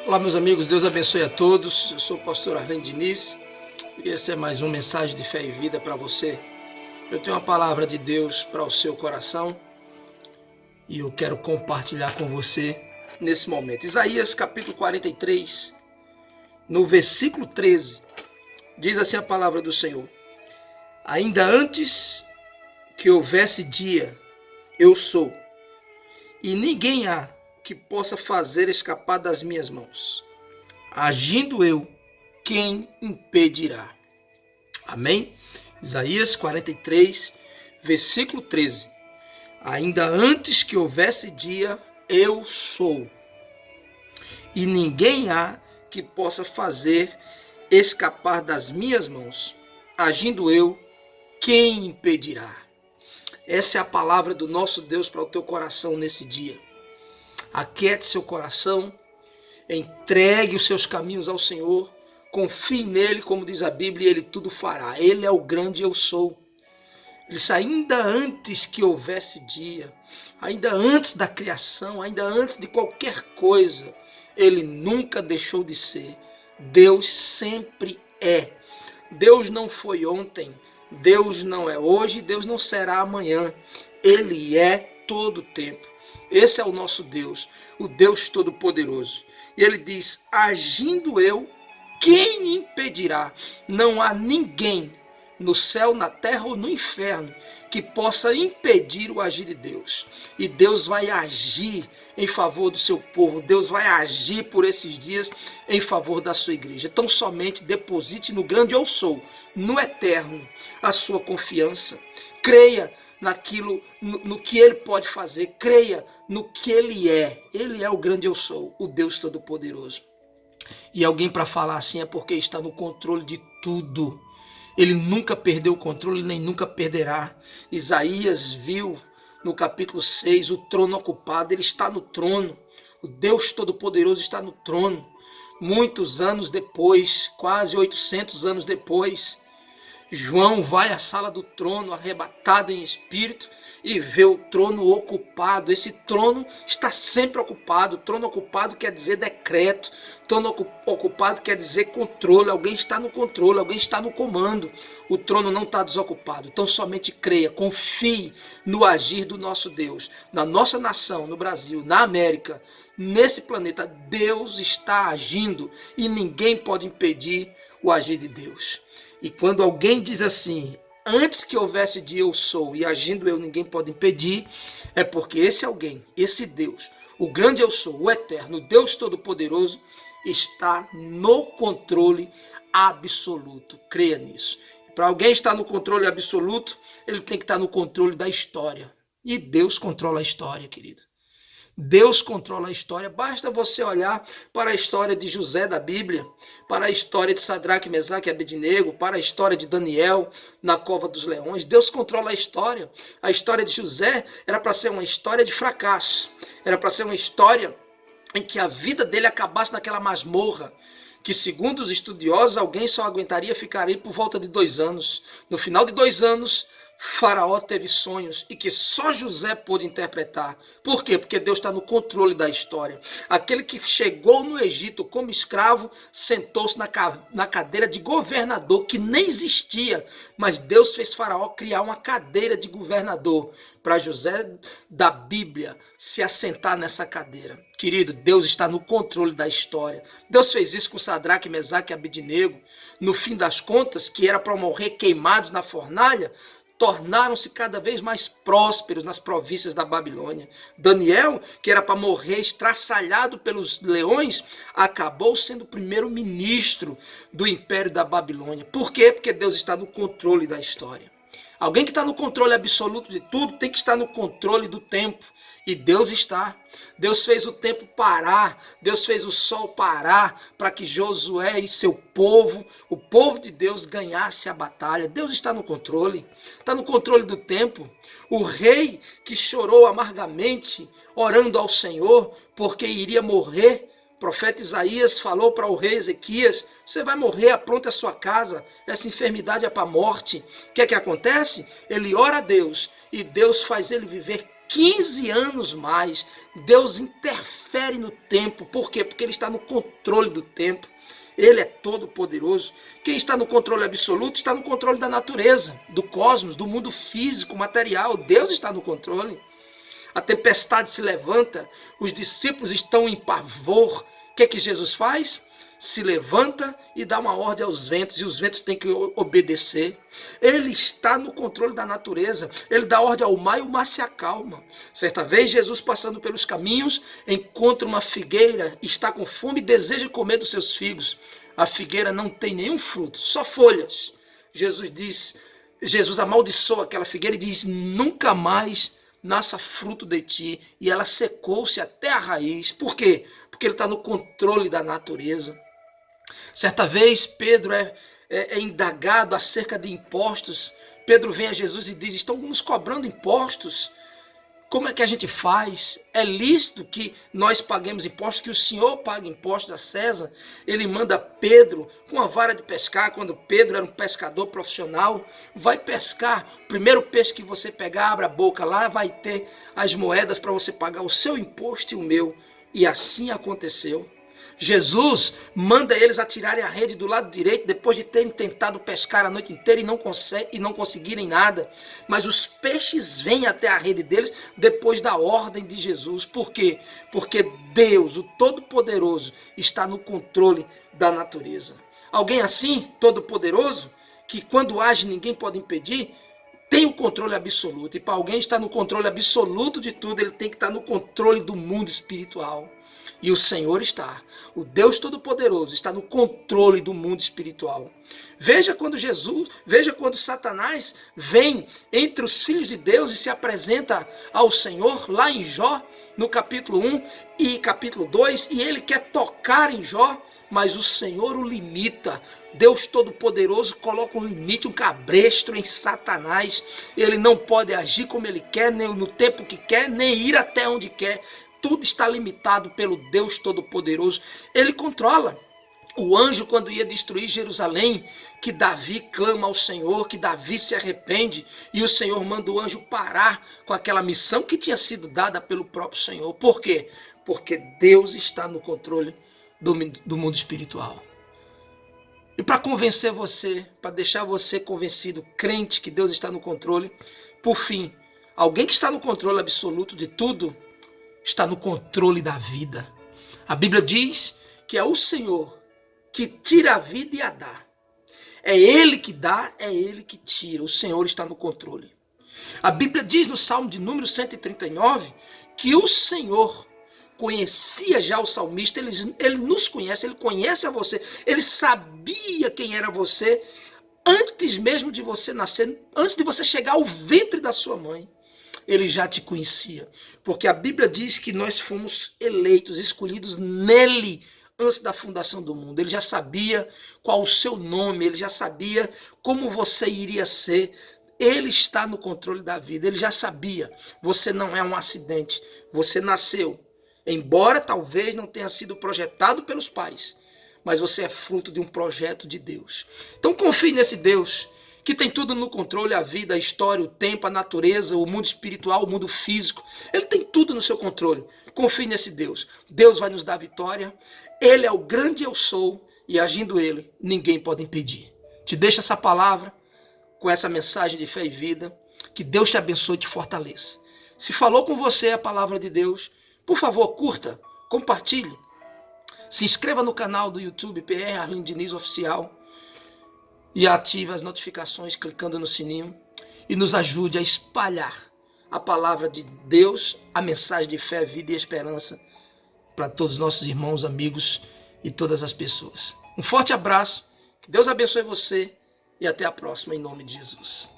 Olá, meus amigos, Deus abençoe a todos. Eu sou o pastor Arlindo Diniz e esse é mais uma mensagem de fé e vida para você. Eu tenho uma palavra de Deus para o seu coração e eu quero compartilhar com você nesse momento. Isaías capítulo 43, no versículo 13, diz assim a palavra do Senhor: Ainda antes que houvesse dia, eu sou, e ninguém há que possa fazer escapar das minhas mãos. Agindo eu, quem impedirá? Amém? Isaías 43, versículo 13. Ainda antes que houvesse dia, eu sou, e ninguém há que possa fazer escapar das minhas mãos. Agindo eu, quem impedirá? Essa é a palavra do nosso Deus para o teu coração nesse dia. Aquiete seu coração, entregue os seus caminhos ao Senhor, confie nele, como diz a Bíblia, e ele tudo fará. Ele é o grande eu sou. Ele disse, ainda antes que houvesse dia, ainda antes da criação, ainda antes de qualquer coisa, ele nunca deixou de ser. Deus sempre é. Deus não foi ontem, Deus não é hoje, Deus não será amanhã. Ele é todo o tempo. Esse é o nosso Deus, o Deus Todo-Poderoso. E ele diz, agindo eu, quem me impedirá? Não há ninguém no céu, na terra ou no inferno que possa impedir o agir de Deus. E Deus vai agir em favor do seu povo. Deus vai agir por esses dias em favor da sua igreja. Então somente deposite no grande eu sou, no eterno, a sua confiança. Creia naquilo, no que ele pode fazer. Creia no que ele é. Ele é o grande eu sou, o Deus Todo-Poderoso. E alguém para falar assim é porque está no controle de tudo. Ele nunca perdeu o controle, nem nunca perderá. Isaías viu no capítulo 6 o trono ocupado. Ele está no trono. O Deus Todo-Poderoso está no trono. Muitos anos depois, quase 800 anos depois, João vai à sala do trono, arrebatado em espírito, e vê o trono ocupado. Esse trono está sempre ocupado. Trono ocupado quer dizer decreto. Trono ocupado quer dizer controle. Alguém está no controle, alguém está no comando. O trono não está desocupado. Então somente creia, confie no agir do nosso Deus. Na nossa nação, no Brasil, na América, nesse planeta, Deus está agindo e ninguém pode impedir o agir de Deus. E quando alguém diz assim, antes que houvesse dia eu sou, e agindo eu ninguém pode impedir, é porque esse alguém, esse Deus, o grande eu sou, o eterno, o Deus Todo-Poderoso, está no controle absoluto. Creia nisso. Para alguém estar no controle absoluto, ele tem que estar no controle da história. E Deus controla a história, querido. Deus controla a história. Basta você olhar para a história de José da Bíblia, para a história de Sadraque, Mesaque e Abednego, para a história de Daniel na cova dos leões. Deus controla a história. A história de José era para ser uma história de fracasso. Era para ser uma história em que a vida dele acabasse naquela masmorra, que segundo os estudiosos, alguém só aguentaria ficar aí por volta de 2 anos. No final de 2 anos, Faraó teve sonhos e que só José pôde interpretar. Por quê? Porque Deus está no controle da história. Aquele que chegou no Egito como escravo, sentou-se na cadeira de governador, que nem existia, mas Deus fez Faraó criar uma cadeira de governador para José da Bíblia se assentar nessa cadeira. Querido, Deus está no controle da história. Deus fez isso com Sadraque, Mesaque e Abednego. No fim das contas, que era para morrer queimados na fornalha, tornaram-se cada vez mais prósperos nas províncias da Babilônia. Daniel, que era para morrer estraçalhado pelos leões, acabou sendo o primeiro-ministro do Império da Babilônia. Por quê? Porque Deus está no controle da história. Alguém que está no controle absoluto de tudo tem que estar no controle do tempo. E Deus está. Deus fez o tempo parar. Deus fez o sol parar para que Josué e seu povo, o povo de Deus, ganhasse a batalha. Deus está no controle. Está no controle do tempo. O rei que chorou amargamente, orando ao Senhor, porque iria morrer, o profeta Isaías falou para o rei Ezequias, você vai morrer, apronte a sua casa, essa enfermidade é para a morte. O que é que acontece? Ele ora a Deus e Deus faz ele viver 15 anos mais. Deus interfere no tempo. Por quê? Porque Ele está no controle do tempo. Ele é todo poderoso. Quem está no controle absoluto está no controle da natureza, do cosmos, do mundo físico, material. Deus está no controle. A tempestade se levanta, os discípulos estão em pavor. O que é que Jesus faz? Se levanta e dá uma ordem aos ventos, e os ventos têm que obedecer. Ele está no controle da natureza. Ele dá ordem ao mar e o mar se acalma. Certa vez, Jesus, passando pelos caminhos, encontra uma figueira, está com fome e deseja comer dos seus figos. A figueira não tem nenhum fruto, só folhas. Jesus amaldiçoa aquela figueira e diz: nunca mais nasça fruto de ti. E ela secou-se até a raiz. Por quê? Porque ele está no controle da natureza. Certa vez, Pedro é indagado acerca de impostos. Pedro vem a Jesus e diz: estão nos cobrando impostos. Como é que a gente faz? É lícito que nós paguemos impostos, que o Senhor pague impostos a César? Ele manda Pedro com uma vara de pescar, quando Pedro era um pescador profissional. Vai pescar, o primeiro peixe que você pegar, abra a boca, lá vai ter as moedas para você pagar o seu imposto e o meu. E assim aconteceu. Jesus manda eles atirarem a rede do lado direito, depois de terem tentado pescar a noite inteira e não conseguirem nada. Mas os peixes vêm até a rede deles depois da ordem de Jesus. Por quê? Porque Deus, o Todo-Poderoso, está no controle da natureza. Alguém assim, Todo-Poderoso, que quando age ninguém pode impedir, tem o controle absoluto. E para alguém estar no controle absoluto de tudo, ele tem que estar no controle do mundo espiritual. E o Senhor está, o Deus Todo-Poderoso, está no controle do mundo espiritual. Veja quando Satanás vem entre os filhos de Deus e se apresenta ao Senhor, lá em Jó, no capítulo 1 e capítulo 2, e ele quer tocar em Jó, mas o Senhor o limita. Deus Todo-Poderoso coloca um limite, um cabresto em Satanás. Ele não pode agir como ele quer, nem no tempo que quer, nem ir até onde quer. Tudo está limitado pelo Deus Todo-Poderoso. Ele controla. O anjo, quando ia destruir Jerusalém, que Davi clama ao Senhor, que Davi se arrepende, e o Senhor manda o anjo parar com aquela missão que tinha sido dada pelo próprio Senhor. Por quê? Porque Deus está no controle do mundo espiritual. E para convencer você, para deixar você convencido, crente que Deus está no controle, por fim, alguém que está no controle absoluto de tudo, está no controle da vida. A Bíblia diz que é o Senhor que tira a vida e a dá. É Ele que dá, é Ele que tira. O Senhor está no controle. A Bíblia diz no Salmo de número 139 que o Senhor conhecia já o salmista. Ele nos conhece, Ele conhece a você. Ele sabia quem era você antes mesmo de você nascer, antes de você chegar ao ventre da sua mãe. Ele já te conhecia, porque a Bíblia diz que nós fomos eleitos, escolhidos nele antes da fundação do mundo. Ele já sabia qual o seu nome, ele já sabia como você iria ser. Ele está no controle da vida, ele já sabia. Você não é um acidente, você nasceu, embora talvez não tenha sido projetado pelos pais, mas você é fruto de um projeto de Deus. Então confie nesse Deus que tem tudo no controle, a vida, a história, o tempo, a natureza, o mundo espiritual, o mundo físico. Ele tem tudo no seu controle. Confie nesse Deus. Deus vai nos dar vitória. Ele é o grande eu sou, e agindo Ele, ninguém pode impedir. Te deixo essa palavra, com essa mensagem de fé e vida. Que Deus te abençoe e te fortaleça. Se falou com você a palavra de Deus, por favor, curta, compartilhe. Se inscreva no canal do YouTube, PR Arlindo Diniz Oficial. E ative as notificações clicando no sininho. E nos ajude a espalhar a palavra de Deus, a mensagem de fé, vida e esperança para todos os nossos irmãos, amigos e todas as pessoas. Um forte abraço, que Deus abençoe você e até a próxima em nome de Jesus.